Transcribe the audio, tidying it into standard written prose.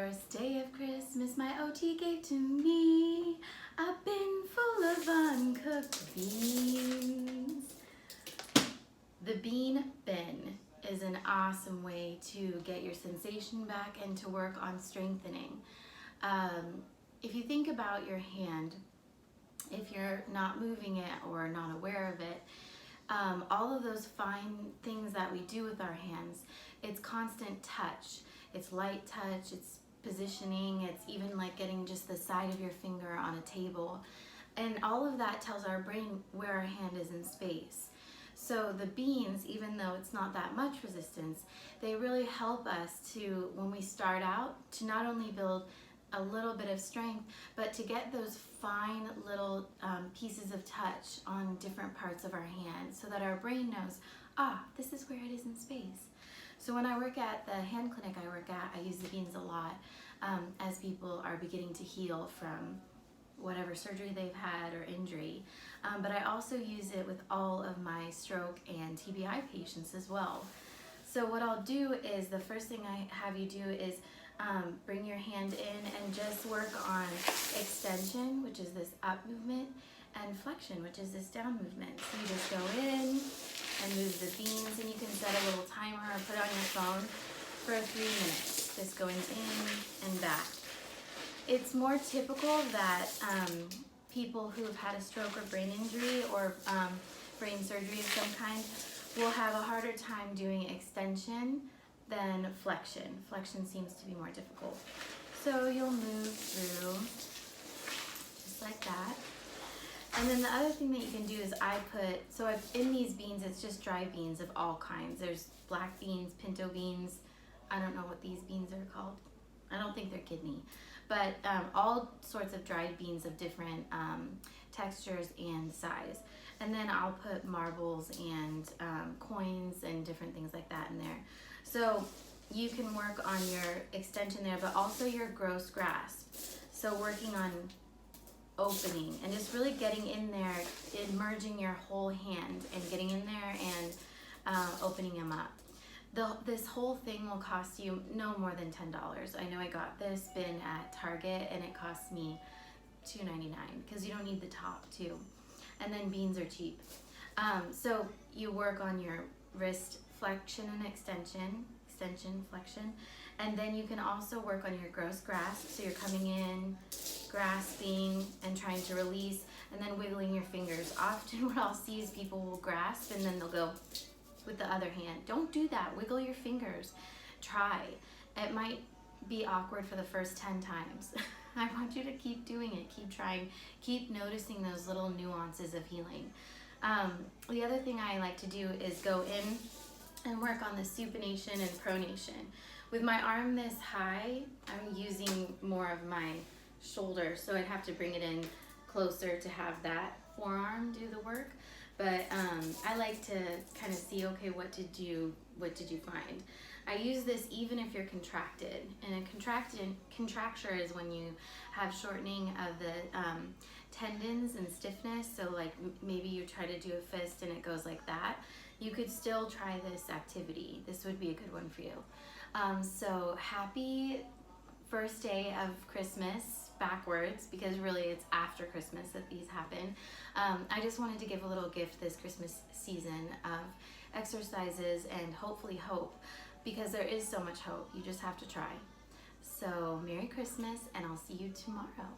first day of Christmas, my OT gave to me a bin full of uncooked beans. The bean bin is an awesome way to get your sensation back and to work on strengthening. If you think about your hand, if you're not moving it or not aware of it, all of those fine things that we do with our hands, it's constant touch, it's light touch, it's positioning, it's even like getting just the side of your finger on a table. And all of that tells our brain where our hand is in space. So the beans, even though it's not that much resistance, they really help us to, when we start out, to not only build a little bit of strength, but to get those fine little pieces of touch on different parts of our hand so that our brain knows, this is where it is in space. So when I work at the hand clinic I work at, I use the beans a lot as people are beginning to heal from whatever surgery they've had or injury. But I also use it with all of my stroke and TBI patients as well. So what I'll do is, the first thing I have you do is bring your hand in and just work on extension, which is this up movement, and flexion, which is this down movement. So you just go in and move the beans, and you can set a little timer or put it on your phone for 3 minutes, just going in and back. It's more typical that people who have had a stroke or brain injury or brain surgery of some kind will have a harder time doing extension than flexion. Flexion seems to be more difficult. So you'll move through just like that. And then the other thing that you can do is in these beans, it's just dry beans of all kinds. There's black beans, pinto beans. I don't know what these beans are called. I don't think they're kidney. But all sorts of dried beans of different textures and size. And then I'll put marbles and coins and different things like that in there. So you can work on your extension there, but also your gross grasp. So working on opening and just really getting in there, merging your whole hand and getting in there and opening them up. This whole thing will cost you no more than $10. I know I got this bin at Target and it cost me $2.99 because you don't need the top too. And then beans are cheap. So you work on your wrist flexion and extension, flexion, and then you can also work on your gross grasp. So you're coming in, grasping, and trying to release, and then wiggling your fingers. Often what I'll see is people will grasp and then they'll go with the other hand. Don't do that. Wiggle your fingers. Try. It might be awkward for the first 10 times. I want you to keep doing it, keep trying, keep noticing those little nuances of healing. The other thing I like to do is go in and work on the supination and pronation. With my arm this high, I'm using more of my shoulder, so I'd have to bring it in closer to have that forearm do the work. But I like to kind of see, okay, what did you find? I use this even if you're contracted, and a contracture is when you have shortening of the tendons and stiffness. So like maybe you try to do a fist and it goes like that. You could still try this activity. This would be a good one for you. So happy first day of Christmas backwards, because really it's after Christmas that these happen. I just wanted to give a little gift this Christmas season of exercises and hopefully hope, because there is so much hope. You just have to try. So Merry Christmas, and I'll see you tomorrow.